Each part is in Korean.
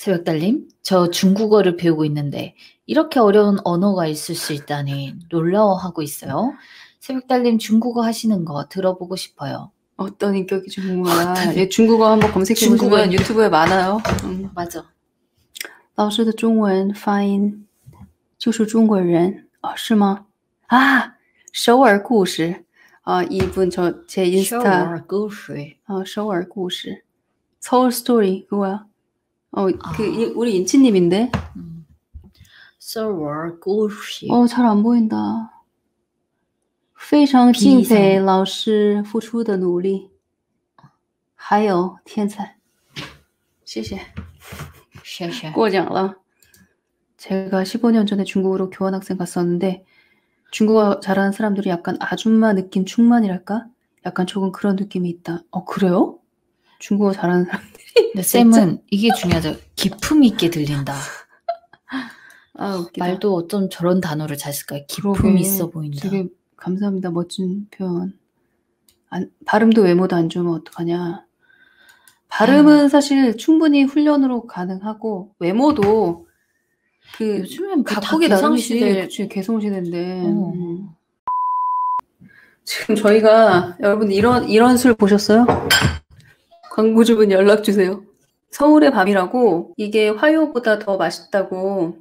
새벽달님, 저 중국어를 배우고 있는데 이렇게 어려운 언어가 있을 수 있다니 놀라워하고 있어요. 새벽달님 중국어 하시는 거 들어보고 싶어요. 어떤 인격인지 궁금하다. 예, 중국어 한번 검색해보시면 중국어 유튜브에 많아요. 맞아. 老师的中文发音就是中国人是吗？首尔故事 이분 제 인스타 首尔故事 首尔故事 서울 스토리 그거야. 우리 인치님인데. 首尔故事 잘 안 보인다. 非常敬佩老师付出的努力还有天才谢谢过奖了 제가 15년 전에 중국으로 교환학생 갔었는데 중국어 잘하는 사람들이 약간 아줌마 느낌 충만이랄까? 약간 조금 그런 느낌이 있다. 그래요? 중국어 잘하는 사람들이? 근데 쌤은 이게 중요하죠. 기품 있게 들린다. 웃기다. 말도 어쩜 저런 단어를 잘 쓸까요? 기품이 있어 보인다. 되게 감사합니다. 멋진 표현. 발음도 외모도 안 좋으면 어떡하냐. 발음은 사실 충분히 훈련으로 가능하고 외모도 요즘엔 각국의 개성시대 개성시대인데 지금 저희가 여러분 이런 술 보셨어요? 광고주분 연락주세요. 서울의 밤이라고 이게 화요보다 더 맛있다고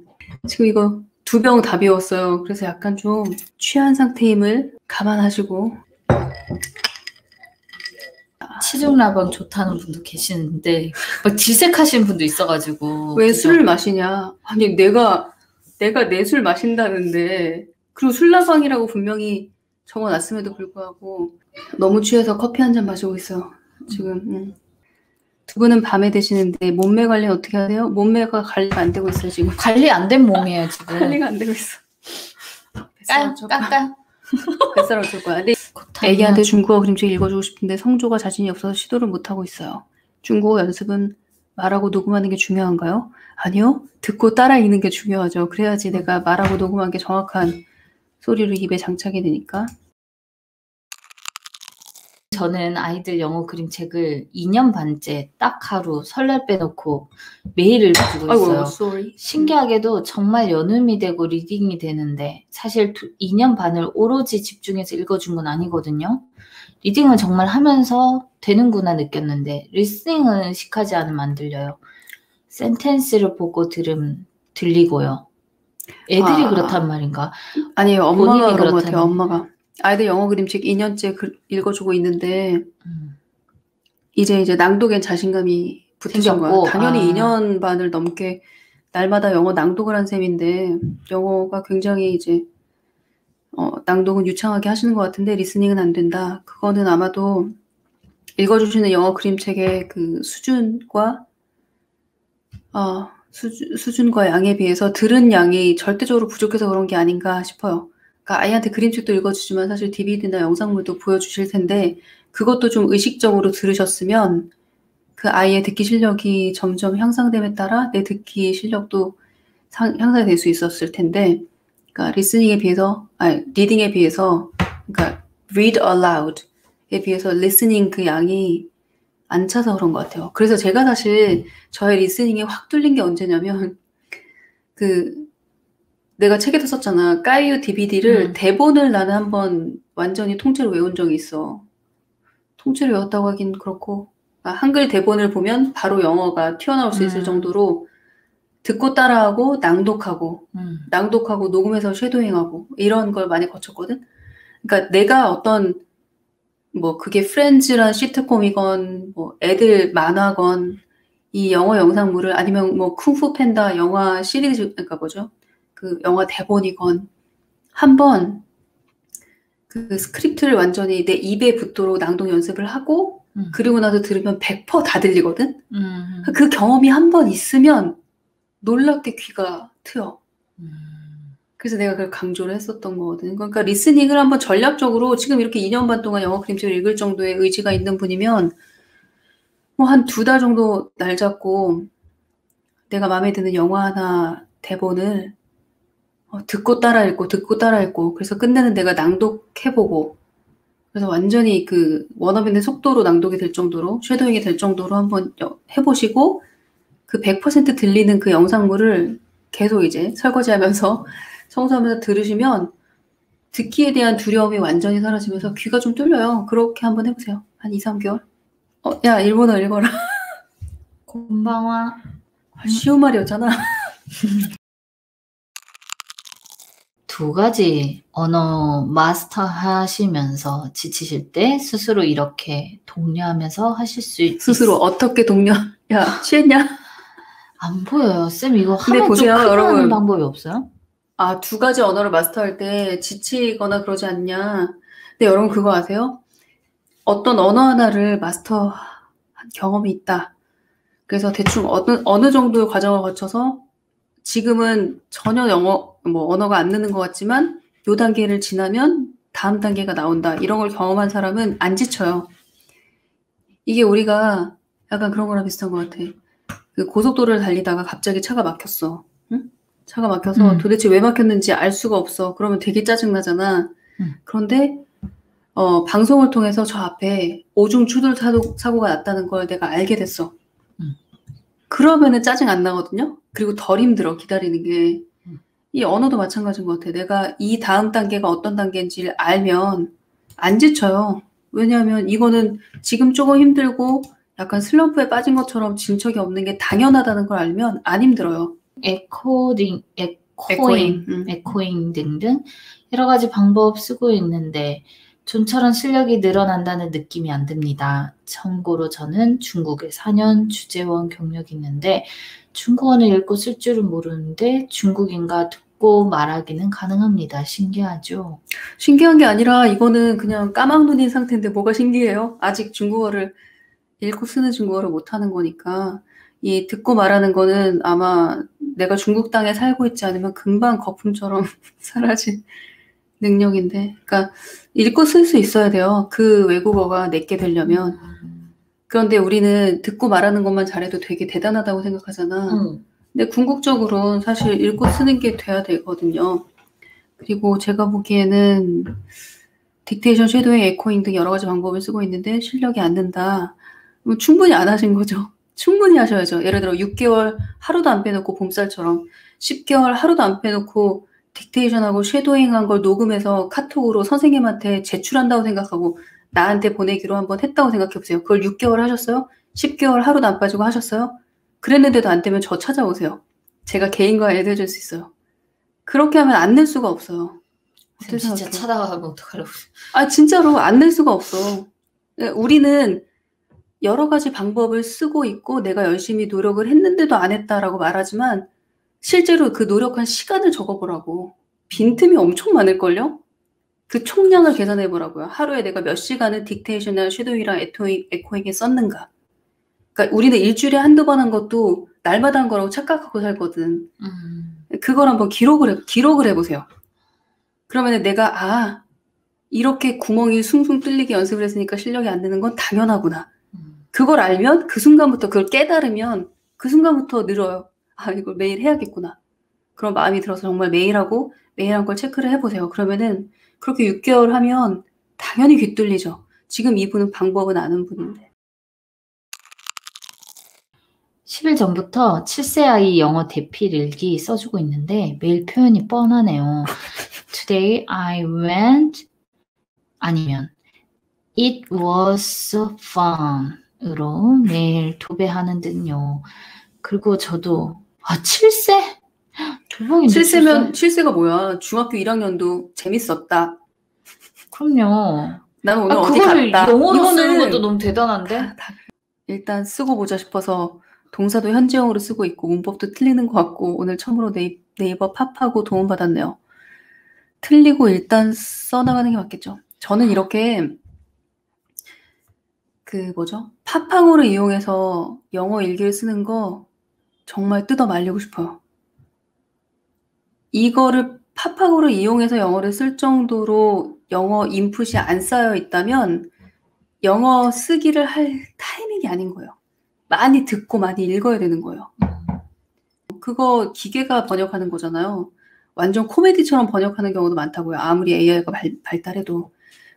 지금 이거 2병 다 비웠어요. 그래서 약간 좀 취한 상태임을 감안하시고 치중라방 좋다는 분도 계시는데 막 질색하시는 분도 있어가지고 왜 술을 마시냐? 아니 내가 내 술 마신다는데 그리고 술라방이라고 분명히 적어놨음에도 불구하고 너무 취해서 커피 한 잔 마시고 있어요. 지금 두 분은 밤에 드시는데 몸매 관리는 어떻게 하세요? 몸매가 관리가 안 되고 있어요 지금. 관리 안 된 몸이에요 지금. 관리가 안 되고 있어. 까 뱃살 어쩔 거야. 근데 애기한테 중국어 그림책 읽어주고 싶은데 성조가 자신이 없어서 시도를 못하고 있어요. 중국어 연습은 말하고 녹음하는 게 중요한가요? 아니요. 듣고 따라 읽는 게 중요하죠. 그래야지 내가 말하고 녹음한 게 정확한 소리를 입에 장착이 되니까. 저는 아이들 영어 그림책을 2년 반째 딱 하루 설날 빼놓고 매일을 보고 있어요. 신기하게도 정말 연음이 되고 리딩이 되는데 사실 2년 반을 오로지 집중해서 읽어준 건 아니거든요. 리딩은 정말 하면서 되는구나 느꼈는데 리스닝은 식하지 않으면 안 들려요. 센텐스를 보고 들리고요. 애들이 그렇단 말인가? 아니에요. 엄마가 그런 것 같아요. 엄마가. 아이들 영어 그림책 2년째 읽어주고 있는데 이제 낭독엔 자신감이 붙으신 거야. 당연히 2년 반을 넘게 날마다 영어 낭독을 한 셈인데 영어가 굉장히 이제 낭독은 유창하게 하시는 것 같은데 리스닝은 안 된다. 그거는 아마도 읽어주시는 영어 그림책의 그 수준과 수준과 양에 비해서 들은 양이 절대적으로 부족해서 그런 게 아닌가 싶어요. 그러니까 아이한테 그림책도 읽어주시면 사실 DVD나 영상물도 보여주실 텐데 그것도 좀 의식적으로 들으셨으면 그 아이의 듣기 실력이 점점 향상됨에 따라 내 듣기 실력도 향상이 될 수 있었을 텐데 그러니까 리스닝에 비해서 리딩에 비해서 그러니까 read aloud에 비해서 listening 그 양이 안 차서 그런 것 같아요. 그래서 제가 사실 저의 리스닝이 확 뚫린 게 언제냐면 내가 책에도 썼잖아. 까이유 DVD를 대본을 나는 한번 완전히 통째로 외운 적이 있어. 통째로 외웠다고 하긴 그렇고 한글 대본을 보면 바로 영어가 튀어나올 수 있을 정도로 듣고 따라하고 낭독하고 녹음해서 쉐도잉하고 이런 걸 많이 거쳤거든. 그러니까 내가 어떤 뭐 그게 프렌즈란 시트콤이건 뭐 애들 만화건 이 영어 영상물을 아니면 뭐 쿵푸 팬다 영화 시리즈 그러니까 뭐죠? 그 영화 대본이건 한번 그 스크립트를 완전히 내 입에 붙도록 낭독 연습을 하고 그리고 나서 들으면 100% 다 들리거든. 그 경험이 한 번 있으면 놀랍게 귀가 트여. 그래서 내가 그걸 강조를 했었던 거거든. 그러니까 리스닝을 한번 전략적으로 지금 이렇게 2년 반 동안 영어 그림책을 읽을 정도의 의지가 있는 분이면 뭐 한 2달 정도 날 잡고 내가 마음에 드는 영화나 대본을 듣고 따라 읽고 그래서 끝내는 내가 낭독해보고 그래서 완전히 그 원어민의 속도로 낭독이 될 정도로 쉐도잉이 될 정도로 한번 해보시고 그 100% 들리는 그 영상물을 계속 이제 설거지하면서 청소하면서 들으시면 듣기에 대한 두려움이 완전히 사라지면서 귀가 좀 뚫려요. 그렇게 한번 해보세요. 한 2, 3개월. 야, 일본어 읽어라. 곤방와. 쉬운 말이었잖아. 두 가지 언어 마스터 하시면서 지치실 때 스스로 이렇게 독려하면서 하실 수 스스로 어떻게 독려? 야, 취했냐? 안 보여요. 쌤 이거 근데 하면 보세요, 좀 크게 하는 여러분. 방법이 없어요? 아, 두 가지 언어를 마스터할 때 지치거나 그러지 않냐? 근데 여러분 그거 아세요? 어떤 언어 하나를 마스터한 경험이 있다. 그래서 대충 어느 정도의 과정을 거쳐서 지금은 전혀 언어가 안 느는 것 같지만 요 단계를 지나면 다음 단계가 나온다. 이런 걸 경험한 사람은 안 지쳐요. 이게 우리가 약간 그런 거랑 비슷한 것 같아. 그 고속도로를 달리다가 갑자기 차가 막혔어. 응? 차가 막혀서 도대체 왜 막혔는지 알 수가 없어. 그러면 되게 짜증나잖아. 그런데 방송을 통해서 저 앞에 오중 추돌 사고가 났다는 걸 내가 알게 됐어. 그러면은 짜증 안 나거든요. 그리고 덜 힘들어 기다리는 게. 이 언어도 마찬가지인 것 같아. 내가 이 다음 단계가 어떤 단계인지를 알면 안 지쳐요. 왜냐하면 이거는 지금 조금 힘들고 약간 슬럼프에 빠진 것처럼 진척이 없는 게 당연하다는 걸 알면 안 힘들어요. 에코잉 등등 여러 가지 방법 쓰고 있는데 좀처럼 실력이 늘어난다는 느낌이 안 듭니다. 참고로 저는 중국에 4년 주재원 경력이 있는데 중국어는 읽고 쓸 줄은 모르는데 중국인가 듣고 말하기는 가능합니다. 신기하죠? 신기한 게 아니라 이거는 그냥 까막눈인 상태인데 뭐가 신기해요? 아직 중국어를 읽고 쓰는 중국어를 못하는 거니까. 이 듣고 말하는 거는 아마 내가 중국 땅에 살고 있지 않으면 금방 거품처럼 사라질 능력인데, 그러니까 읽고 쓸 수 있어야 돼요. 그 외국어가 내게 되려면. 그런데 우리는 듣고 말하는 것만 잘해도 되게 대단하다고 생각하잖아. 근데 궁극적으로는 사실 읽고 쓰는 게 돼야 되거든요. 그리고 제가 보기에는 딕테이션, 쉐도잉, 에코잉 등 여러 가지 방법을 쓰고 있는데 실력이 안 는다. 충분히 안 하신 거죠. 충분히 하셔야죠. 예를 들어 6개월 하루도 안 빼놓고 봄쌀처럼 10개월 하루도 안 빼놓고 딕테이션하고 쉐도잉한 걸 녹음해서 카톡으로 선생님한테 제출한다고 생각하고 나한테 보내기로 한번 했다고 생각해보세요. 그걸 6개월 하셨어요? 10개월 하루도 안 빠지고 하셨어요? 그랬는데도 안 되면 저 찾아오세요. 제가 개인과외 해줄 수 있어요. 그렇게 하면 안 낼 수가 없어요. 진짜 찾아가면 어떡하려고. 아, 진짜로 안 낼 수가 없어. 우리는 여러 가지 방법을 쓰고 있고 내가 열심히 노력을 했는데도 안 했다라고 말하지만 실제로 그 노력한 시간을 적어보라고. 빈틈이 엄청 많을걸요? 그 총량을 계산해보라고요. 하루에 내가 몇 시간을 딕테이션이나 쉐도잉이랑 에코잉에 썼는가. 그러니까 우리는 일주일에 한두 번 한 것도 날마다 한 거라고 착각하고 살거든. 그걸 한번 기록을 해보세요. 그러면 내가 이렇게 구멍이 숭숭 뚫리게 연습을 했으니까 실력이 안 느는 건 당연하구나. 그걸 알면 그 순간부터 그걸 깨달으면 그 순간부터 늘어요. 이걸 매일 해야겠구나. 그런 마음이 들어서 정말 매일 하고 매일 한 걸 체크를 해보세요. 그러면은 그렇게 6개월 하면 당연히 귀 뚫리죠. 지금 이분은 방법은 아는 분인데. 10일 전부터 7세 아이 영어 대필 일기 써주고 있는데 매일 표현이 뻔하네요. Today I went 아니면 It was so fun으로 매일 도배하는 듯요. 그리고 저도 7세? 대박인데 7세면 7세가 뭐야? 중학교 1학년도 재밌었다. 그럼요. 나는 오늘 어디 그거를 갔다. 영어로 쓰는 것도 너무 대단한데? 일단 쓰고 보자 싶어서 동사도 현재형으로 쓰고 있고 문법도 틀리는 것 같고 오늘 처음으로 네이버 팝하고 도움받았네요. 틀리고 일단 써나가는 게 맞겠죠. 저는 이렇게 팝빵으로 이용해서 영어 일기를 쓰는 거 정말 뜯어 말리고 싶어요. 이거를 팝빵으로 이용해서 영어를 쓸 정도로 영어 인풋이 안 쌓여 있다면 영어 쓰기를 할 타이밍이 아닌 거예요. 많이 듣고 많이 읽어야 되는 거예요. 그거 기계가 번역하는 거잖아요. 완전 코미디처럼 번역하는 경우도 많다고요. 아무리 AI가 발달해도.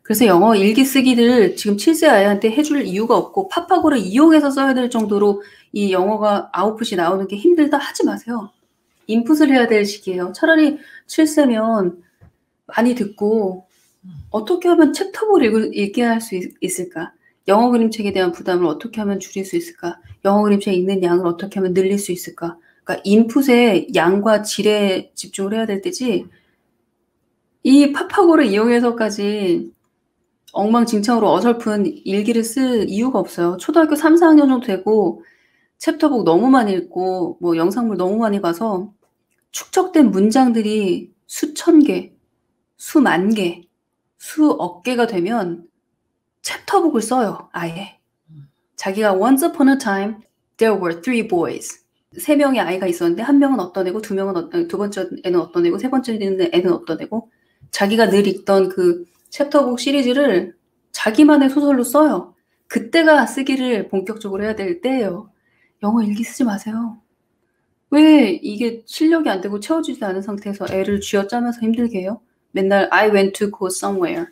그래서 영어 일기 쓰기를 지금 7세 아이한테 해줄 이유가 없고 파파고를 이용해서 써야 될 정도로 이 영어가 아웃풋이 나오는 게 힘들다 하지 마세요. 인풋을 해야 될 시기예요. 차라리 7세면 많이 듣고 어떻게 하면 챕터북을 읽게 할 수 있을까? 영어 그림책에 대한 부담을 어떻게 하면 줄일 수 있을까? 영어 그림책 읽는 양을 어떻게 하면 늘릴 수 있을까? 그러니까 인풋의 양과 질에 집중을 해야 될 때지 이 파파고를 이용해서까지 엉망진창으로 어설픈 일기를 쓸 이유가 없어요. 초등학교 3, 4학년 정도 되고 챕터북 너무 많이 읽고 뭐 영상물 너무 많이 봐서 축적된 문장들이 수천 개, 수만 개, 수억 개가 되면 챕터북을 써요. 아예. 자기가 once upon a time there were three boys. 3명의 아이가 있었는데 한 명은 어떤 애고 두 번째 애는 어떤 애고 세 번째 애는 어떤 애고 자기가 늘 읽던 그 챕터북 시리즈를 자기만의 소설로 써요. 그때가 쓰기를 본격적으로 해야 될 때예요. 영어 일기 쓰지 마세요. 왜 이게 실력이 안 되고 채워지지 않은 상태에서 애를 쥐어짜면서 힘들게 해요? 맨날 I went to go somewhere.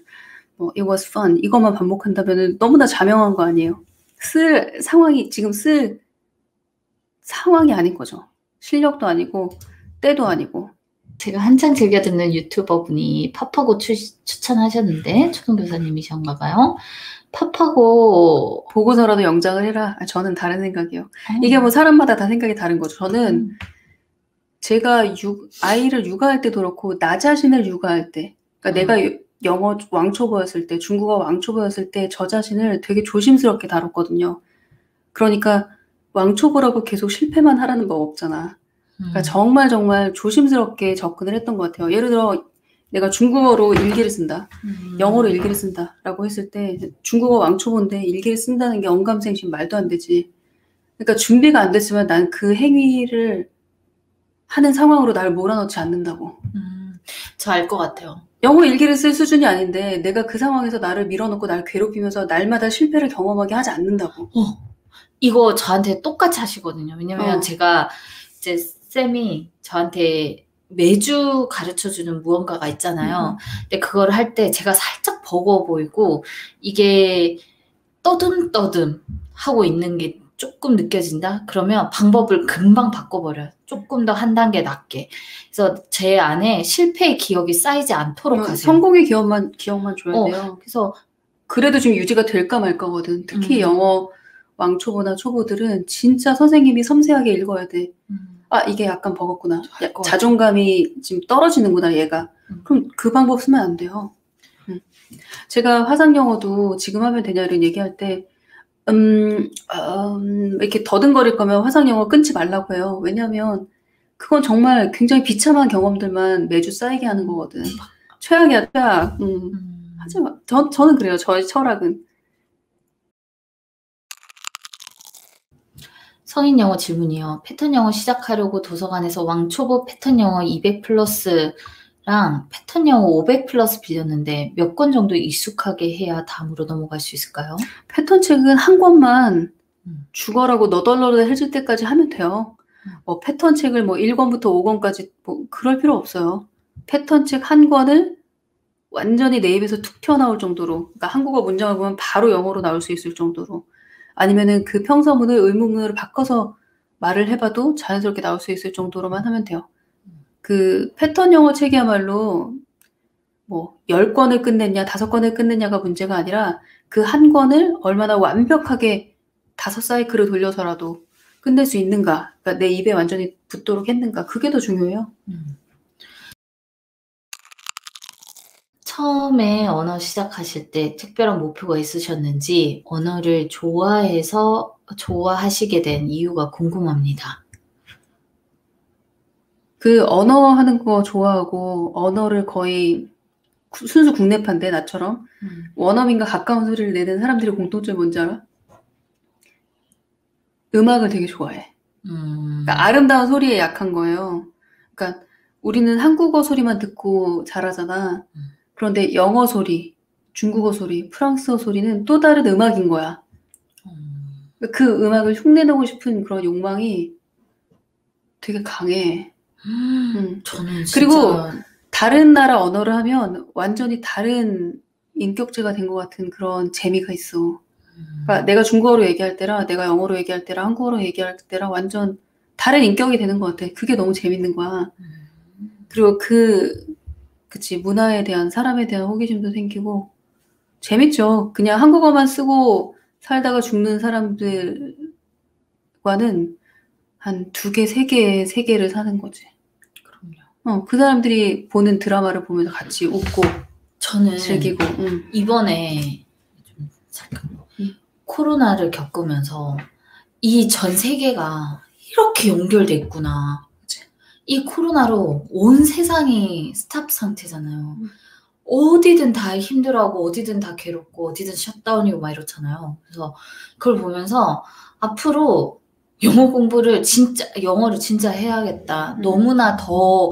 it was fun. 이것만 반복한다면 너무나 자명한 거 아니에요? 지금 쓸 상황이 아닌 거죠. 실력도 아니고 때도 아니고. 제가 한창 즐겨 듣는 유튜버 분이 파파고 추천하셨는데 초등교사님이셨나 봐요. 파파고 보고서라도 영작을 해라. 저는 다른 생각이에요. 이게 뭐 사람마다 다 생각이 다른 거죠. 저는 제가 아이를 육아할 때도 그렇고 나 자신을 육아할 때 그러니까 내가 영어 왕초보였을 때 중국어 왕초보였을 때 저 자신을 되게 조심스럽게 다뤘거든요. 그러니까 왕초보라고 계속 실패만 하라는 법 없잖아. 그러니까 정말 조심스럽게 접근을 했던 것 같아요. 예를 들어 내가 중국어로 일기를 쓴다. 영어로 일기를 쓴다라고 했을 때 중국어 왕초보인데 일기를 쓴다는 게 언감생심 말도 안 되지. 그러니까 준비가 안 됐으면 난 그 행위를 하는 상황으로 나를 몰아넣지 않는다고. 저 알 것 같아요. 영어 일기를 쓸 수준이 아닌데 내가 그 상황에서 나를 밀어넣고 날 괴롭히면서 날마다 실패를 경험하게 하지 않는다고. 이거 저한테 똑같이 하시거든요. 왜냐면 제가 이제 쌤이 저한테 매주 가르쳐주는 무언가가 있잖아요. 근데 그걸 할 때 제가 살짝 버거워 보이고 이게 떠듬떠듬 하고 있는 게 조금 느껴진다? 그러면 방법을 금방 바꿔버려요. 조금 더 한 단계 낮게. 그래서 제 안에 실패의 기억이 쌓이지 않도록 하세요. 성공의 기억만 줘야 돼요. 그래서 그래도 지금 유지가 될까 말까거든. 특히 영어 왕초보나 초보들은 진짜 선생님이 섬세하게 읽어야 돼. 이게 약간 버겁구나. 자존감이 지금 떨어지는구나 얘가. 그럼 그 방법 쓰면 안 돼요. 제가 화상영어도 지금 하면 되냐 이런 얘기할 때 이렇게 더듬거릴 거면 화상영어 끊지 말라고 해요. 왜냐하면 그건 정말 굉장히 비참한 경험들만 매주 쌓이게 하는 거거든. 최악이야, 최악. 하지 마. 저는 그래요. 저의 철학은. 성인 영어 질문이요. 패턴 영어 시작하려고 도서관에서 왕초보 패턴 영어 200 플러스랑 패턴 영어 500 플러스 빌렸는데 몇 권 정도 익숙하게 해야 다음으로 넘어갈 수 있을까요? 패턴 책은 한 권만 죽어라고 너덜너덜 해줄 때까지 하면 돼요. 패턴 책을 1권부터 5권까지 그럴 필요 없어요. 패턴 책 한 권을 완전히 내 입에서 툭 튀어나올 정도로, 그러니까 한국어 문장을 보면 바로 영어로 나올 수 있을 정도로, 아니면은 그 평서문을 의문문으로 바꿔서 말을 해봐도 자연스럽게 나올 수 있을 정도로만 하면 돼요. 그 패턴 영어 책이야말로 10권을 끝냈냐 5권을 끝냈냐가 문제가 아니라 그 한 권을 얼마나 완벽하게 5사이클을 돌려서라도 끝낼 수 있는가, 그러니까 내 입에 완전히 붙도록 했는가, 그게 더 중요해요. 처음에 언어 시작하실 때 특별한 목표가 있으셨는지 언어를 좋아하시게 된 이유가 궁금합니다. 그 언어 하는 거 좋아하고 언어를 거의 순수 국내파인데 나처럼 원어민과 가까운 소리를 내는 사람들의 공통점이 뭔지 알아? 음악을 되게 좋아해. 그러니까 아름다운 소리에 약한 거예요. 그러니까 우리는 한국어 소리만 듣고 자라잖아. 그런데 영어 소리, 중국어 소리, 프랑스어 소리는 또 다른 음악인 거야. 그 음악을 흉내내고 싶은 그런 욕망이 되게 강해. 저는 진짜... 그리고 다른 나라 언어를 하면 완전히 다른 인격체가 된 것 같은 그런 재미가 있어. 그러니까 내가 중국어로 얘기할 때랑 내가 영어로 얘기할 때랑 한국어로 얘기할 때랑 완전 다른 인격이 되는 것 같아. 그게 너무 재밌는 거야. 그리고 그치, 문화에 대한, 사람에 대한 호기심도 생기고 재밌죠. 그냥 한국어만 쓰고 살다가 죽는 사람들과는 한 2개, 3개의 세계를 사는 거지. 그럼요. 그 사람들이 보는 드라마를 보면서 같이 웃고 저는 즐기고. 이번에 좀 잠깐 코로나를 겪으면서 이 전 세계가 이렇게 연결돼 있구나. 이 코로나로 온 세상이 스탑 상태잖아요. 어디든 다 힘들어하고 어디든 다 괴롭고 어디든 셧다운이고 막 이렇잖아요. 그래서 그걸 보면서 앞으로 영어를 진짜 해야겠다. 너무나 더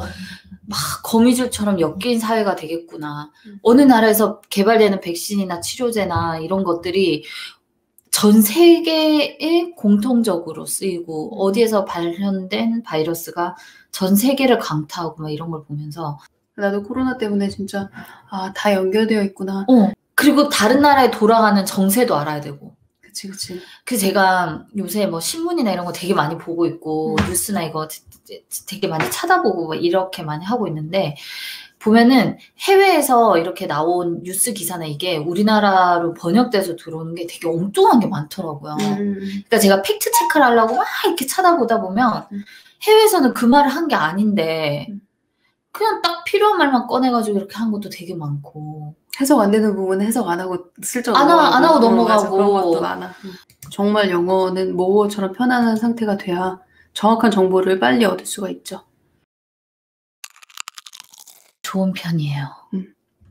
막 거미줄처럼 엮인 사회가 되겠구나. 어느 나라에서 개발되는 백신이나 치료제나 이런 것들이 전 세계에 공통적으로 쓰이고 어디에서 발현된 바이러스가 전 세계를 강타하고 막 이런 걸 보면서 나도 코로나 때문에 진짜 다 연결되어 있구나. 그리고 다른 나라에 돌아가는 정세도 알아야 되고. 그치. 그래서 제가 요새 뭐 신문이나 이런 거 되게 많이 보고 있고 뉴스나 이거 되게 많이 찾아보고 막 이렇게 많이 하고 있는데 보면은 해외에서 이렇게 나온 뉴스 기사나 이게 우리나라로 번역돼서 들어오는 게 되게 엉뚱한 게 많더라고요. 그러니까 제가 팩트 체크를 하려고 막 이렇게 찾아보다 보면 해외에서는 그 말을 한 게 아닌데 그냥 딱 필요한 말만 꺼내가지고 이렇게 한 것도 되게 많고. 해석 안 되는 부분은 해석 안 하고 슬쩍 안 하고 넘어가고. 맞아, 그런 것도 많아. 정말 영어는 모국어처럼 편안한 상태가 돼야 정확한 정보를 빨리 얻을 수가 있죠. 좋은 편이에요.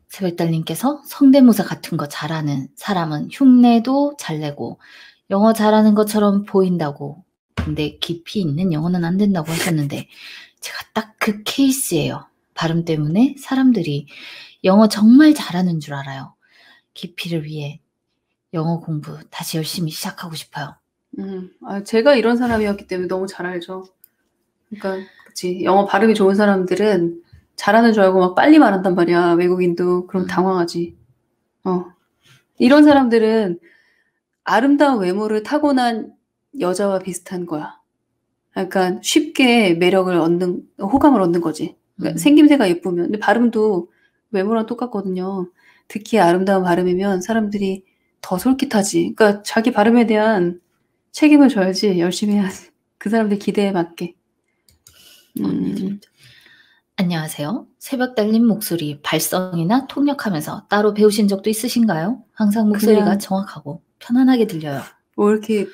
새벽달님께서 성대모사 같은 거 잘하는 사람은 흉내도 잘 내고 영어 잘하는 것처럼 보인다고. 근데 깊이 있는 영어는 안 된다고 하셨는데 제가 딱 그 케이스예요. 발음 때문에 사람들이 영어 정말 잘하는 줄 알아요. 깊이를 위해 영어 공부 다시 열심히 시작하고 싶어요. 제가 이런 사람이었기 때문에 너무 잘 알죠. 그러니까 그치, 영어 발음이 좋은 사람들은 잘하는 줄 알고 막 빨리 말한단 말이야. 외국인도. 그럼 당황하지. 이런 사람들은 아름다운 외모를 타고난 여자와 비슷한 거야. 약간 쉽게 호감을 얻는 거지. 그러니까 생김새가 예쁘면. 근데 발음도 외모랑 똑같거든요. 특히 아름다운 발음이면 사람들이 더 솔깃하지. 그러니까 자기 발음에 대한 책임을 져야지. 열심히 해야지. 그 사람들 기대에 맞게. 안녕하세요. 새벽달님 목소리 발성이나 통역하면서 따로 배우신 적도 있으신가요? 항상 목소리가 정확하고 편안하게 들려요. 뭐 이렇게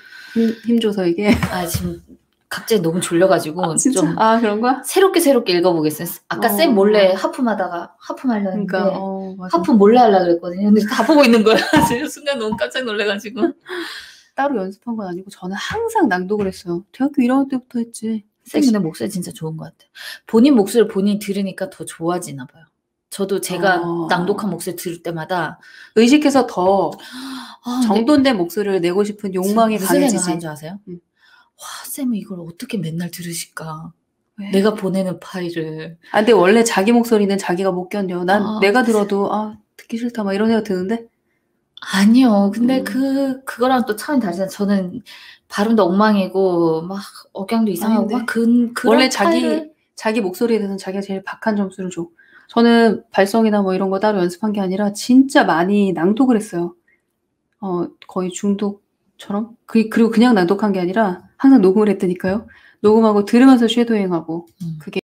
힘줘서 이게? 지금 갑자기 너무 졸려가지고 진짜? 좀 그런 거야? 새롭게 읽어보겠어요. 아까 쌤 몰래 하품하다가 하품하려 했는데 그러니까, 하품 몰래 하려고 그랬거든요. 근데 다 보고 있는 거야. 지금 순간 너무 깜짝 놀래가지고. 따로 연습한 건 아니고 저는 항상 낭독을 했어요. 대학교 1학년 때부터 했지. 쌤 근데 목소리 진짜 좋은 것 같아요. 본인 목소리를 본인이 들으니까 더 좋아지나 봐요. 저도 제가 낭독한 목소리 들을 때마다 의식해서 더 정돈된 목소리를 내고 싶은 욕망이 강해지지. 무슨 생각하는 줄 아세요? 와, 쌤은 이걸 어떻게 맨날 들으실까? 왜? 내가 보내는 파일을. 근데 원래 자기 목소리는 자기가 못 견뎌. 난 내가 들어도 듣기 싫다 막 이런 생각 드는데? 아니요. 근데 그거랑 또 차원이 다르잖아요. 저는 발음도 엉망이고 막 억양도 이상하고 막 그런 원래 자기 목소리에 대해서는 자기가 제일 박한 점수를 줘. 저는 발성이나 뭐 이런 거 따로 연습한 게 아니라 진짜 많이 낭독을 했어요. 거의 중독처럼. 그리고 그냥 낭독한 게 아니라 항상 녹음을 했다니까요. 녹음하고 들으면서 쉐도잉하고. 그게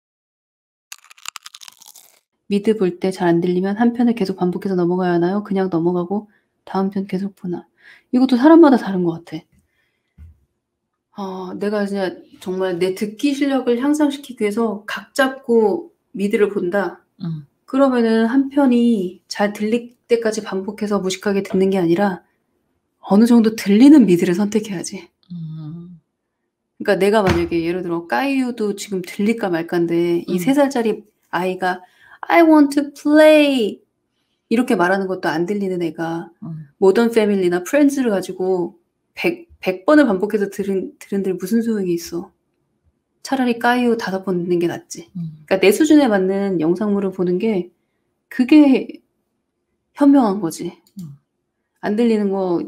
미드 볼 때 잘 안 들리면 한 편을 계속 반복해서 넘어가야 하나요? 그냥 넘어가고 다음 편 계속 보나. 이것도 사람마다 다른 것 같아. 내가 진짜 정말 내 듣기 실력을 향상시키기 위해서 각 잡고 미드를 본다. 그러면은 한 편이 잘 들릴 때까지 반복해서 무식하게 듣는 게 아니라 어느 정도 들리는 미드를 선택해야지. 그러니까 내가 만약에 예를 들어 까이유도 지금 들릴까 말까인데 이 3살짜리 아이가 I want to play 이렇게 말하는 것도 안 들리는 애가 모던 패밀리나 프렌즈를 가지고 100번을 반복해서 들은들 무슨 소용이 있어. 차라리 까이유 5번 듣는 게 낫지. 그러니까 내 수준에 맞는 영상물을 보는 게 그게 현명한 거지. 안 들리는 거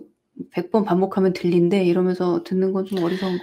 100번 반복하면 들린대 이러면서 듣는 건 좀 어리석은 거.